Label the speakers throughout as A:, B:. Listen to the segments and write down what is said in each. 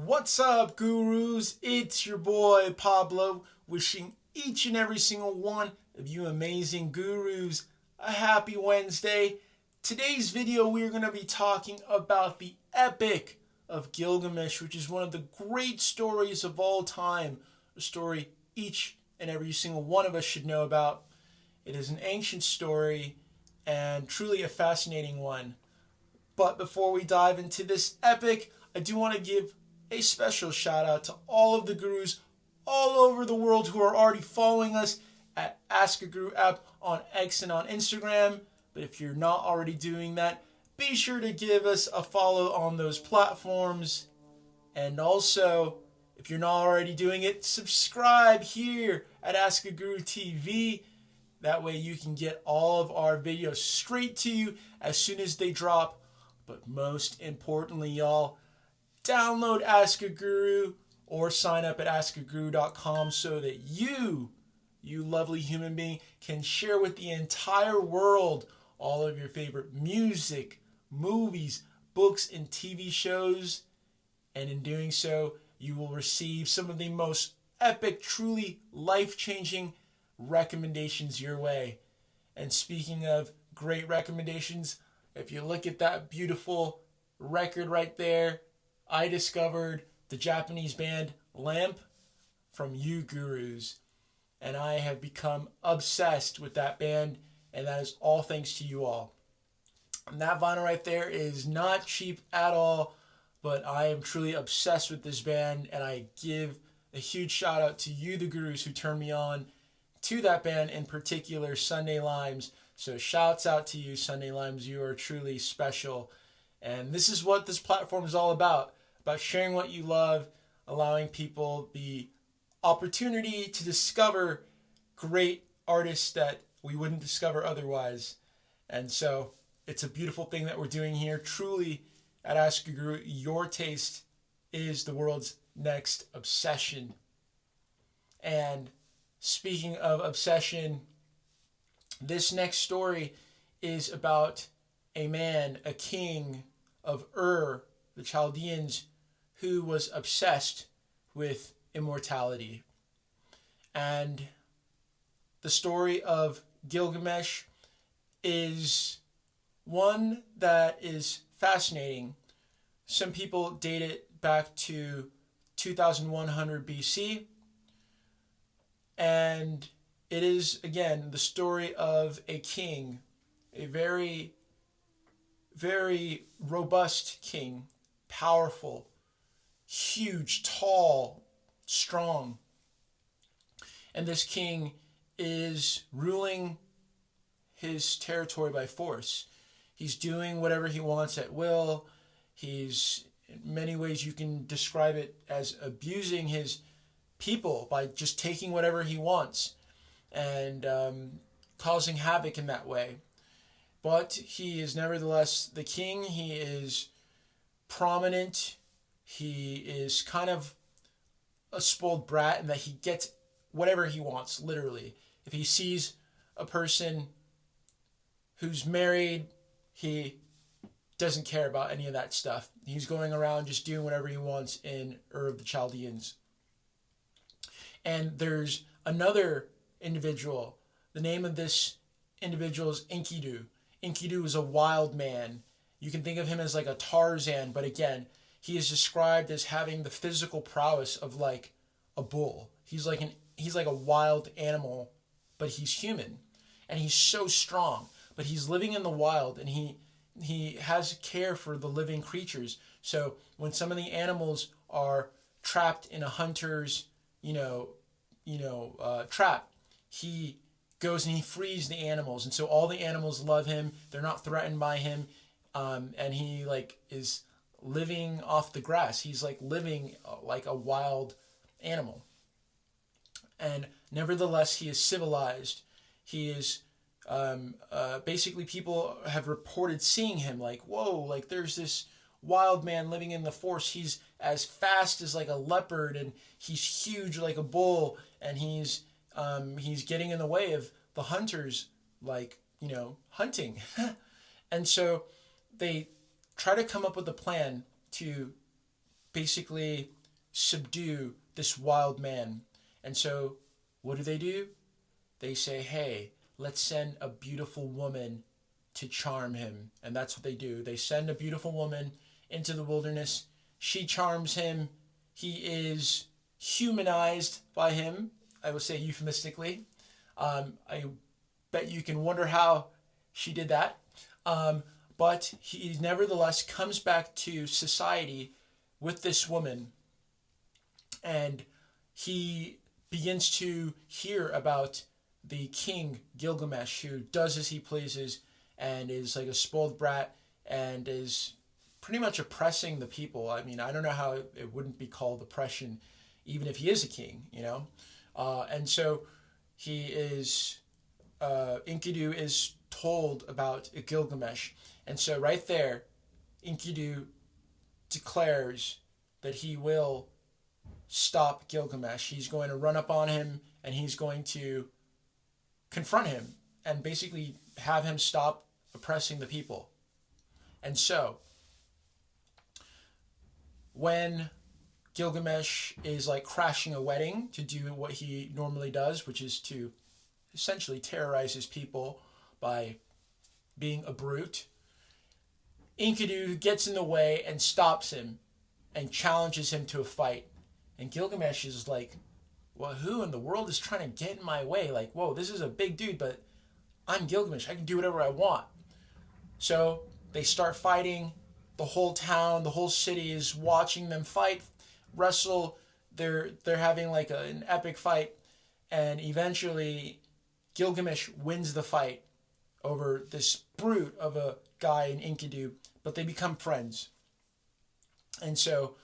A: What's up, gurus? It's your boy Pablo, wishing each and every single one of you amazing gurus a happy Wednesday. Today's video, we are going to be talking about the Epic of Gilgamesh, which is one of the great stories of all time, a story each and every single one of us should know about. It is an ancient story and truly a fascinating one. But before we dive into this epic, I do want to give a special shout out to all of the gurus all over the world who are already following us at AskAGuru app on X and on Instagram. But if you're not already doing that, be sure to give us a follow on those platforms. And also, if you're not already doing it, subscribe here at AskAGuru TV. That way you can get all of our videos straight to you as soon as they drop. But most importantly, y'all, download AskAGuru or sign up at AskAGuru.com so that you lovely human being, can share with the entire world all of your favorite music, movies, books, and TV shows. And in doing so, you will receive some of the most epic, truly life-changing recommendations your way. And speaking of great recommendations, if you look at that beautiful record right there, I discovered the Japanese band Lamp from you gurus. And I have become obsessed with that band, and that is all thanks to you all. And that vinyl right there is not cheap at all, but I am truly obsessed with this band, and I give a huge shout out to you, the gurus, who turned me on to that band, in particular Sunday Limes. So shouts out to you, Sunday Limes. You are truly special. And this is what this platform is all about sharing what you love, allowing people the opportunity to discover great artists that we wouldn't discover otherwise. And so it's a beautiful thing that we're doing here. Truly, at AskAGuru, your taste is the world's next obsession. And speaking of obsession, this next story is about a man, a king of the Chaldeans, who was obsessed with immortality. And the story of Gilgamesh is one that is fascinating. Some people date it back to 2100 BC. And it is, again, the story of a king, a very, very robust king, powerful, huge, tall, strong. And this king is ruling his territory by force. He's doing whatever he wants at will. He's, in many ways, you can describe it as abusing his people by just taking whatever he wants and causing havoc in that way. But he is nevertheless the king. He is prominent. He is kind of a spoiled brat in that he gets whatever he wants, literally. If he sees a person who's married, he doesn't care about any of that stuff. He's going around just doing whatever he wants in of the Chaldeans. And there's another individual. The name of this individual is Enkidu. Enkidu is a wild man. You can think of him as like a Tarzan, but again, he is described as having the physical prowess of like a bull. He's like a wild animal, but he's human. And he's so strong, but he's living in the wild, and he has care for the living creatures. So when some of the animals are trapped in a hunter's trap, he goes and he frees the animals, and so all the animals love him. They're not threatened by him, and he is living off the grass. He's living like a wild animal, and nevertheless he is civilized. He is basically, people have reported seeing him whoa, there's this wild man living in the forest. He's as fast as a leopard, and he's huge like a bull, and he's getting in the way of the hunters hunting. And so they try to come up with a plan to basically subdue this wild man. And so what do? They say, hey, let's send a beautiful woman to charm him. And that's what they do. They send a beautiful woman into the wilderness. She charms him. He is humanized by him, I would say euphemistically. I bet you can wonder how she did that. But he nevertheless comes back to society with this woman. And he begins to hear about the king Gilgamesh, who does as he pleases and is like a spoiled brat and is pretty much oppressing the people. I mean, I don't know how it wouldn't be called oppression, even if he is a king, you know? And so he is, Enkidu is told about Gilgamesh. And so right there, Enkidu declares that he will stop Gilgamesh. He's going to run up on him and he's going to confront him and basically have him stop oppressing the people. And so when Gilgamesh is like crashing a wedding to do what he normally does, which is to essentially terrorize his people by being a brute, Enkidu gets in the way and stops him and challenges him to a fight. And Gilgamesh is like, well, who in the world is trying to get in my way? Like, whoa, this is a big dude, but I'm Gilgamesh. I can do whatever I want. So they start fighting. The whole town, the whole city is watching them fight, wrestle. They're having like an epic fight. And eventually Gilgamesh wins the fight over this brute of a guy in Enkidu, but they become friends. And so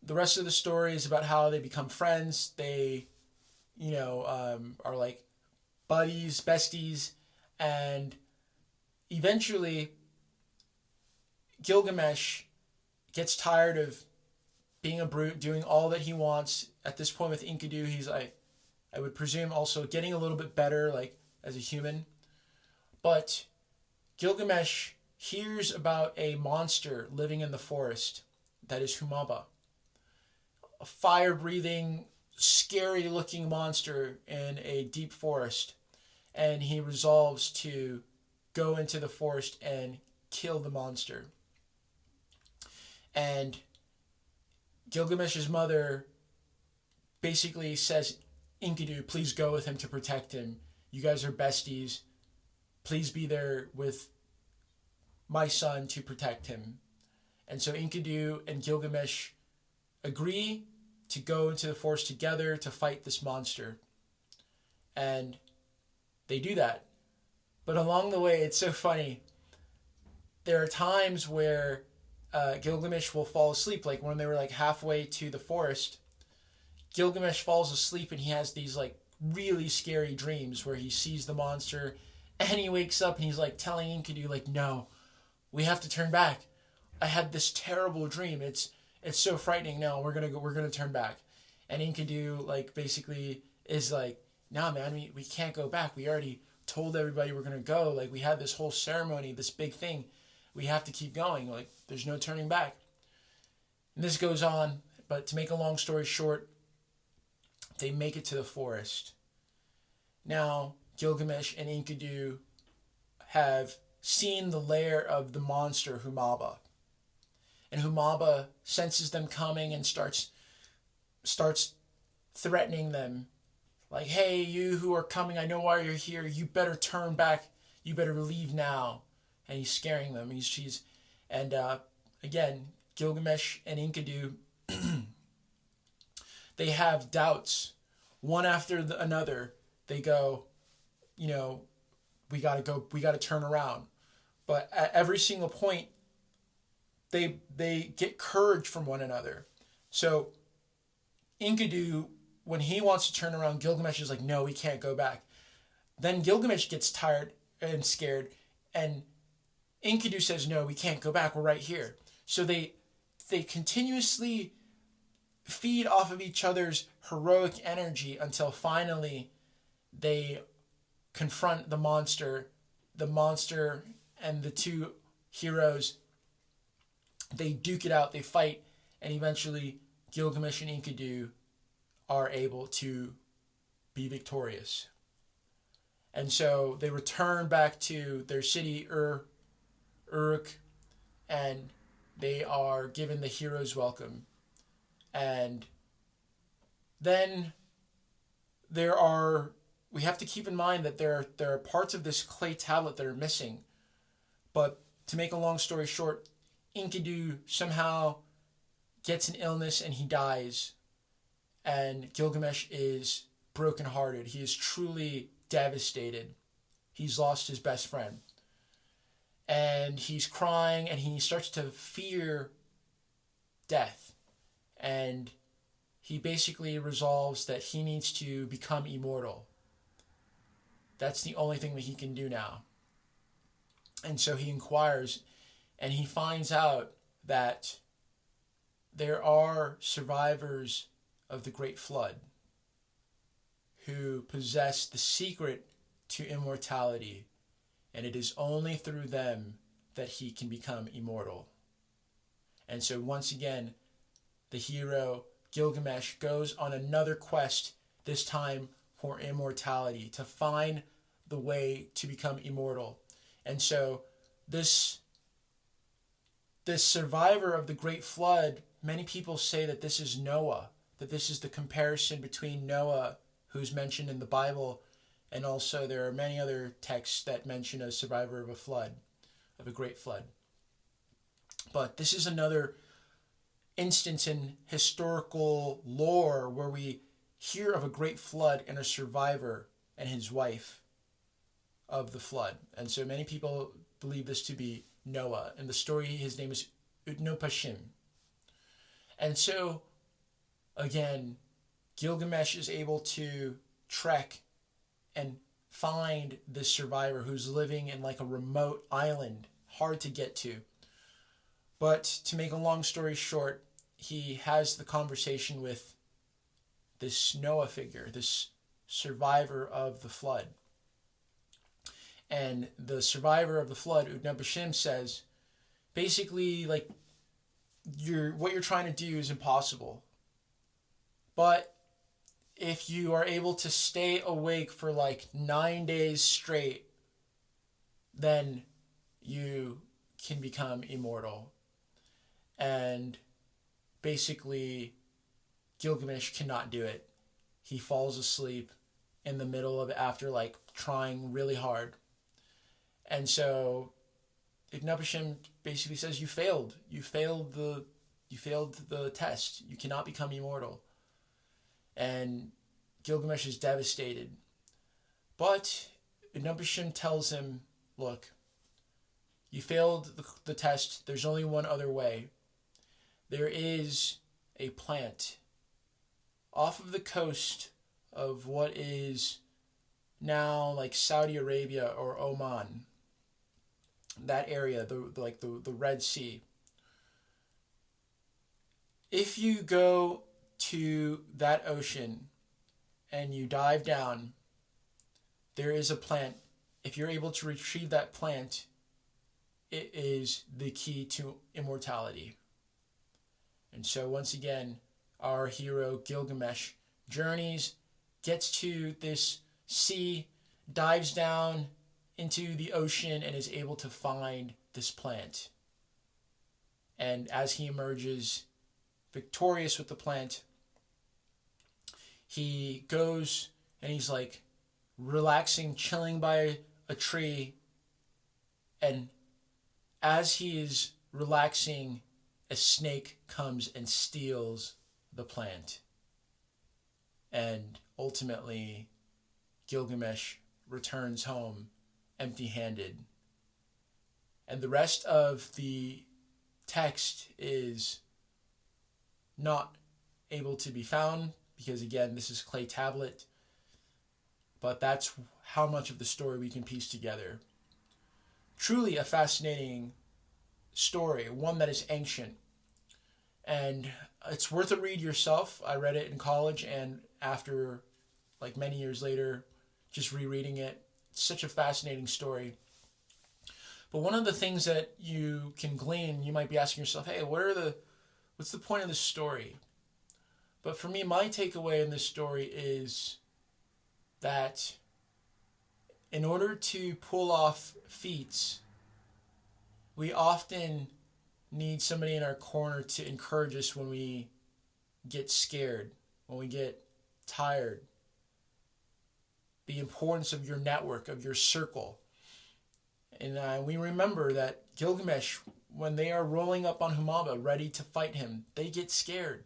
A: the rest of the story is about how they become friends. They, are like buddies, besties, and eventually Gilgamesh gets tired of being a brute, doing all that he wants. At this point with Enkidu, he's like, I would presume also getting a little bit better, like as a human. But Gilgamesh hears about a monster living in the forest that is Humaba, a fire-breathing, scary-looking monster in a deep forest. And he resolves to go into the forest and kill the monster. And Gilgamesh's mother basically says, Enkidu, please go with him to protect him. You guys are besties. Please be there with my son to protect him. And so Enkidu and Gilgamesh agree to go into the forest together to fight this monster. And they do that. But along the way, it's so funny. There are times where Gilgamesh will fall asleep. Like when they were like halfway to the forest, Gilgamesh falls asleep and he has these like really scary dreams where he sees the monster and he wakes up and he's like telling Enkidu like, no, we have to turn back. I had this terrible dream. It's so frightening. No, we're gonna turn back. And Enkidu like basically is like, nah, man, we can't go back. We already told everybody we're gonna go. Like we had this whole ceremony, this big thing. We have to keep going. Like there's no turning back. And this goes on, but to make a long story short, they make it to the forest. Now Gilgamesh and Enkidu have seen the lair of the monster Humaba. And Humaba senses them coming and starts threatening them. Like, hey, you who are coming, I know why you're here. You better turn back. You better leave now. And he's scaring them. Again, Gilgamesh and Enkidu, they have doubts. One after another, they go, we got to turn around. But at every single point, they get courage from one another. So Enkidu, when he wants to turn around, Gilgamesh is like, no, we can't go back. Then Gilgamesh gets tired and scared, and Enkidu says, no, we can't go back, we're right here. So they continuously feed off of each other's heroic energy until finally they confront the monster and the two heroes. They duke it out, they fight, and eventually Gilgamesh and Enkidu are able to be victorious. And so they return back to their city, Uruk, and they are given the hero's welcome. And then we have to keep in mind that there are parts of this clay tablet that are missing. But to make a long story short, Enkidu somehow gets an illness and he dies. And Gilgamesh is brokenhearted. He is truly devastated. He's lost his best friend. And he's crying and he starts to fear death. And he basically resolves that he needs to become immortal. That's the only thing that he can do now. And so he inquires and he finds out that there are survivors of the Great Flood who possess the secret to immortality, and it is only through them that he can become immortal. And so once again, the hero Gilgamesh goes on another quest, this time for immortality, to find the way to become immortal. And so this survivor of the Great Flood, many people say that this is Noah, that this is the comparison between Noah, who's mentioned in the Bible, and also there are many other texts that mention a survivor of a flood, of a great flood. But this is another instance in historical lore where we hear of a great flood and a survivor and his wife of the flood. And so many people believe this to be Noah. In the story, his name is Utnapishtim. And so, again, Gilgamesh is able to trek and find this survivor who's living in like a remote island, hard to get to. But to make a long story short, he has the conversation with this Noah figure, this survivor of the flood. And the survivor of the flood, Utnapishtim, says, basically, like, what you're trying to do is impossible. But if you are able to stay awake for like 9 days straight, then you can become immortal. And basically, Gilgamesh cannot do it. He falls asleep in the middle of it after like trying really hard. And so Utnapishtim basically says, you failed. You failed the test. You cannot become immortal. And Gilgamesh is devastated. But Utnapishtim tells him, look, you failed the test. There's only one other way. There is a plant off of the coast of what is now like Saudi Arabia or Oman. That area, the Red Sea. If you go to that ocean and you dive down, there is a plant. If you're able to retrieve that plant, it is the key to immortality. And so once again, our hero Gilgamesh journeys, gets to this sea, dives down into the ocean, and is able to find this plant. And as he emerges victorious with the plant, he goes and he's like relaxing, chilling by a tree. And as he is relaxing, a snake comes and steals the plant. And ultimately, Gilgamesh returns home empty-handed. And the rest of the text is not able to be found because, again, this is clay tablet. But that's how much of the story we can piece together. Truly a fascinating story, one that is ancient. And it's worth a read yourself. I read it in college, and after, like many years later, just rereading it, it's such a fascinating story. But one of the things that you can glean, you might be asking yourself, hey, what's What's the point of the story? But for me, my takeaway in this story is that in order to pull off feats, we often need somebody in our corner to encourage us when we get scared, when we get tired. The importance of your network, of your circle. And we remember that Gilgamesh, when they are rolling up on Humaba, ready to fight him, they get scared.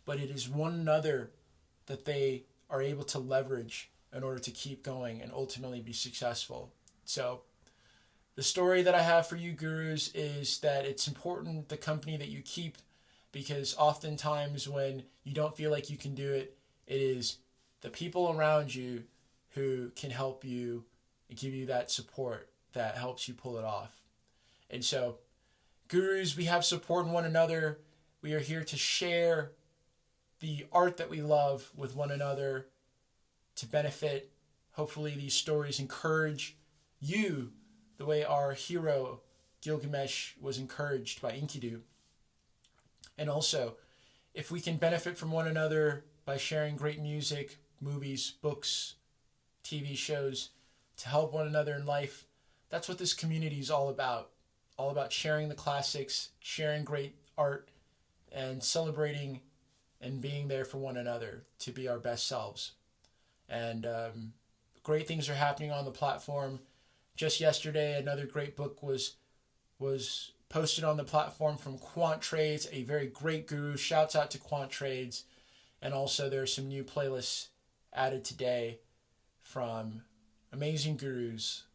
A: But it is one another that they are able to leverage in order to keep going and ultimately be successful. So the story that I have for you, gurus, is that it's important the company that you keep, because oftentimes when you don't feel like you can do it, it is the people around you who can help you and give you that support that helps you pull it off. And so, gurus, we have support in one another. We are here to share the art that we love with one another to benefit. Hopefully these stories encourage you the way our hero Gilgamesh was encouraged by Enkidu. And also, if we can benefit from one another by sharing great music, movies, books, TV shows to help one another in life, that's what this community is all about. All about sharing the classics, sharing great art, and celebrating and being there for one another to be our best selves. And great things are happening on the platform. Just yesterday, another great book was posted on the platform from Quant Trades, a very great guru. Shouts out to Quant Trades. And also there are some new playlists added today from amazing gurus,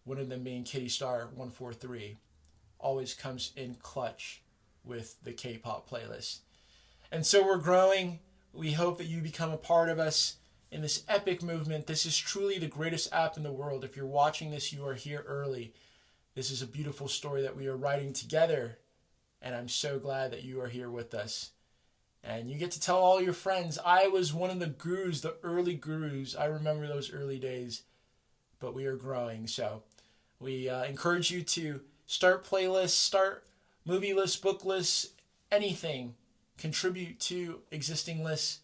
A: one of them being Kitty Star 143. Always comes in clutch with the K-pop playlist. And so we're growing. We hope that you become a part of us in this epic movement. This is truly the greatest app in the world. If you're watching this, you are here early. This is a beautiful story that we are writing together, and I'm so glad that you are here with us. And you get to tell all your friends. I was one of the gurus, the early gurus. I remember those early days, but we are growing. So we encourage you to start playlists, start movie lists, book lists, anything. Contribute to existing lists,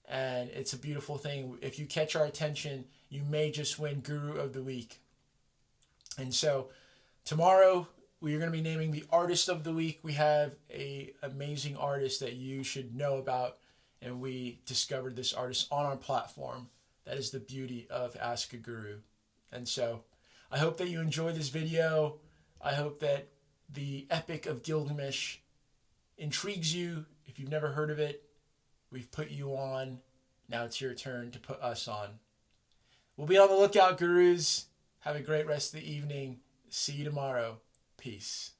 A: and it's a beautiful thing. If you catch our attention, you may just win Guru of the Week. And so tomorrow we are going to be naming the Artist of the Week. We have an amazing artist that you should know about, and we discovered this artist on our platform. That is the beauty of AskAGuru. And so I hope that you enjoy this video. I hope that the Epic of Gilgamesh intrigues you. If you've never heard of it, we've put you on. Now it's your turn to put us on. We'll be on the lookout, gurus. Have a great rest of the evening. See you tomorrow. Peace.